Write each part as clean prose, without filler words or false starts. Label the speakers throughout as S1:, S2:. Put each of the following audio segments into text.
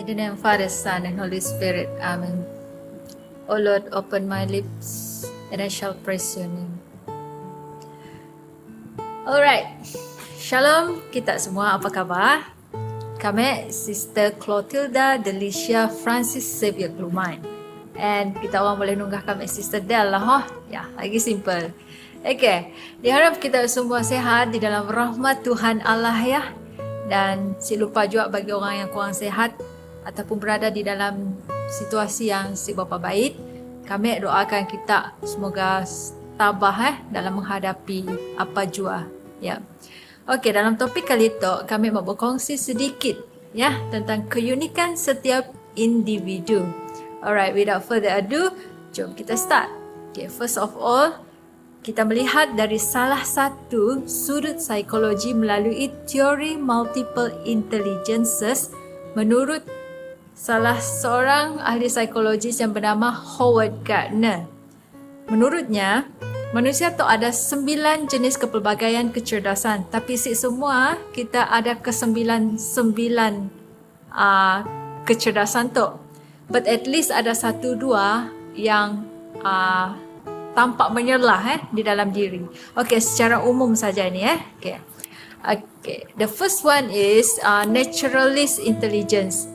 S1: In the name of Father, Son, and Holy Spirit. Amen. O Lord, open my lips, and I shall praise your name. Alright, Shalom kita semua, apa khabar? Kami Sister Clotilda Delicia Francis Xavier Klumain. And kita orang boleh nunggah kami Sister Del lah, ya, lagi simple. Okay, diharap kita semua sehat di dalam rahmat Tuhan Allah ya. Dan si lupa juga bagi orang yang kurang sehat ataupun berada di dalam situasi yang si bapa baik, kami doakan kita semoga tabah dalam menghadapi apa jua ya. Okey, dalam topik kali itu kami mau berkongsi sedikit ya tentang keunikan setiap individu. Alright, without further ado, jom kita start. Okay, first of all, kita melihat dari salah satu sudut psikologi melalui teori multiple intelligences menurut salah seorang ahli psikologi yang bernama Howard Gardner. Menurutnya, manusia tu ada 9 jenis kepelbagaian kecerdasan, tapi semua kita ada ke-9 kecerdasan tu. But at least ada 1-2 yang tampak menyerlah di dalam diri. Okey, secara umum saja ni Okey. Okay, the first one is naturalist intelligence.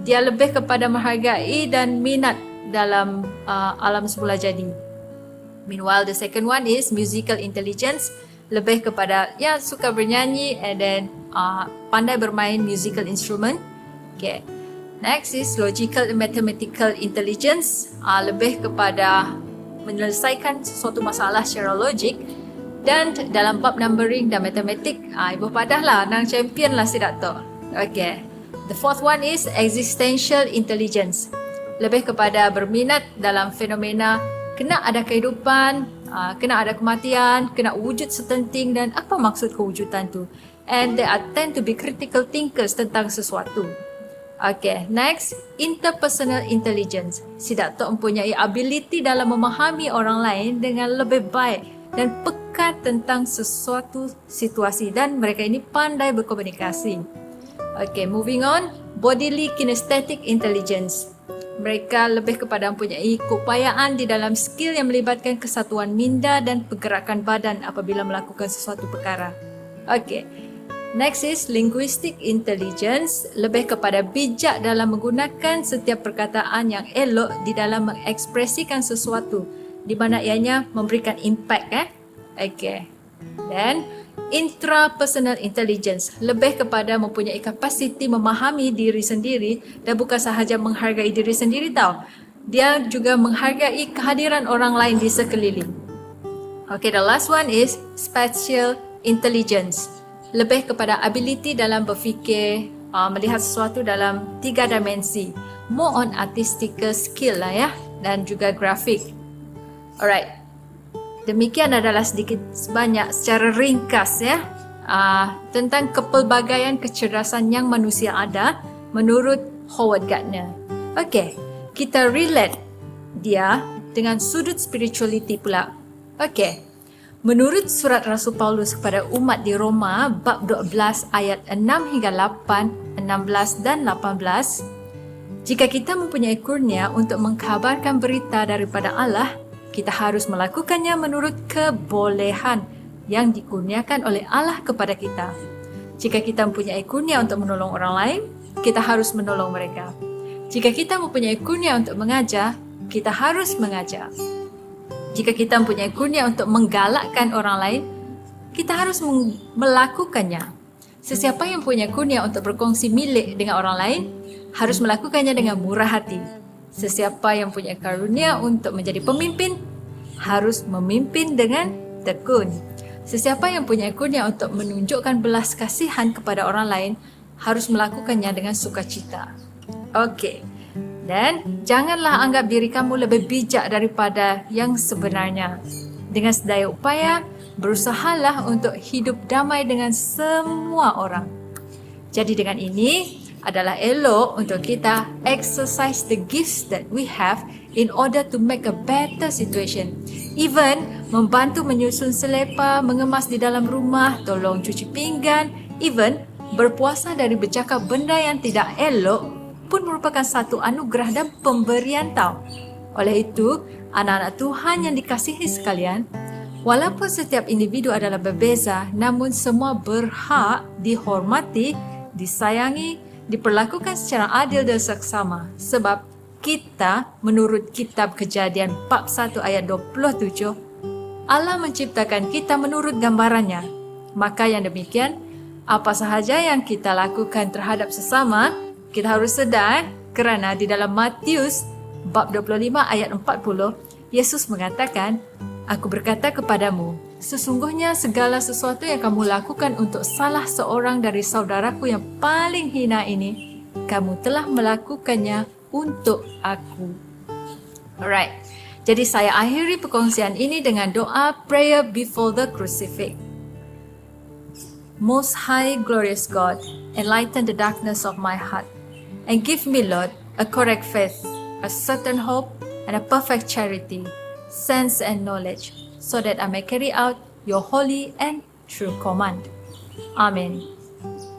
S1: Dia lebih kepada menghargai dan minat dalam alam semula jadi. Meanwhile, the second one is musical intelligence, lebih kepada suka bernyanyi and then pandai bermain musical instrument. Okay. Next is logical and mathematical intelligence, lebih kepada menyelesaikan sesuatu masalah secara logik. Dan dalam bab numbering dan matematik, ibu padah lah, nang champion lah si Dato'. Okay. The fourth one is existential intelligence. Lebih kepada berminat dalam fenomena kena ada kehidupan, kena ada kematian, kena wujud setenting dan apa maksud kewujudan tu. And they tend to be critical thinkers tentang sesuatu. Okay, next, interpersonal intelligence. Si Dato' mempunyai ability dalam memahami orang lain dengan lebih baik dan peka tentang sesuatu situasi dan mereka ini pandai berkomunikasi. Okay, moving on, bodily kinesthetic intelligence. Mereka lebih kepada mempunyai keupayaan di dalam skill yang melibatkan kesatuan minda dan pergerakan badan apabila melakukan sesuatu perkara. Okay, next is linguistic intelligence, lebih kepada bijak dalam menggunakan setiap perkataan yang elok di dalam mengekspresikan sesuatu di mana ianya memberikan impact Okay. Then intrapersonal intelligence, lebih kepada mempunyai kapasiti memahami diri sendiri dan bukan sahaja menghargai diri sendiri tau. Dia juga menghargai kehadiran orang lain di sekeliling. Okay, the last one is spatial intelligence, lebih kepada ability dalam berfikir, melihat sesuatu dalam 3 dimensi. More on artistical skill lah ya, dan juga grafik. Alright, demikian adalah sedikit sebanyak secara ringkas tentang kepelbagaian kecerdasan yang manusia ada menurut Howard Gardner. Okey, kita relate dia dengan sudut spirituality pula. Okey, menurut surat Rasul Paulus kepada umat di Roma bab 12 ayat 6 hingga 8, 16 dan 18, jika kita mempunyai kurnia untuk mengkhabarkan berita daripada Allah, kita harus melakukannya menurut kebolehan yang dikurniakan oleh Allah kepada kita. Jika kita mempunyai kurnia untuk menolong orang lain, kita harus menolong mereka. Jika kita mempunyai kurnia untuk mengajar, kita harus mengajar. Jika kita mempunyai kurnia untuk menggalakkan orang lain, kita harus melakukannya. Sesiapa yang punya kurnia untuk berkongsi milik dengan orang lain, harus melakukannya dengan murah hati. Sesiapa yang punya karunia untuk menjadi pemimpin harus memimpin dengan tekun. Sesiapa yang punya kurnia untuk menunjukkan belas kasihan kepada orang lain harus melakukannya dengan sukacita. Okey. Dan janganlah anggap diri kamu lebih bijak daripada yang sebenarnya. Dengan sedaya upaya, berusahalah untuk hidup damai dengan semua orang. Jadi dengan ini adalah elok untuk kita exercise the gifts that we have in order to make a better situation. Even membantu menyusun selepa, mengemas di dalam rumah, tolong cuci pinggan, even berpuasa dari bercakap benda yang tidak elok pun merupakan satu anugerah dan pemberian tau. Oleh itu, anak-anak Tuhan yang dikasihi sekalian, walaupun setiap individu adalah berbeza, namun semua berhak dihormati, disayangi, diperlakukan secara adil dan seksama. Sebab kita, menurut kitab Kejadian bab 1 ayat 27, Allah menciptakan kita menurut gambarannya. Maka yang demikian, apa sahaja yang kita lakukan terhadap sesama, kita harus sedar kerana di dalam Matius bab 25 ayat 40, Yesus mengatakan, Aku berkata kepadamu, sesungguhnya segala sesuatu yang kamu lakukan untuk salah seorang dari saudaraku yang paling hina ini, kamu telah melakukannya untuk aku. Alright, jadi saya akhiri perkongsian ini dengan doa prayer before the crucifix. Most High, glorious God, enlighten the darkness of my heart, and give me, Lord, a correct faith, a certain hope, and a perfect charity, sense and knowledge, so that I may carry out your holy and true command. Amen.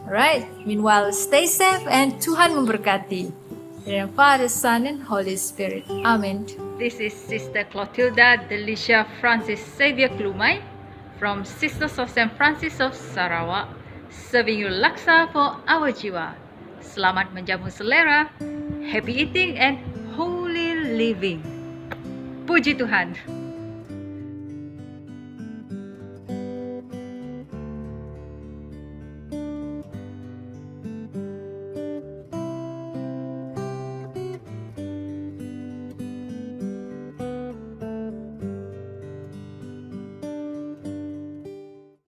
S1: Alright, meanwhile, stay safe and Tuhan memberkati. In the name of Father, Son, and Holy Spirit. Amen. This is Sister Clotilda Delicia Francis Xavier Klumai from Sisters of St. Francis of Sarawak, serving you laksa for our jiwa. Selamat menjamu selera, happy eating and holy living. Puji Tuhan.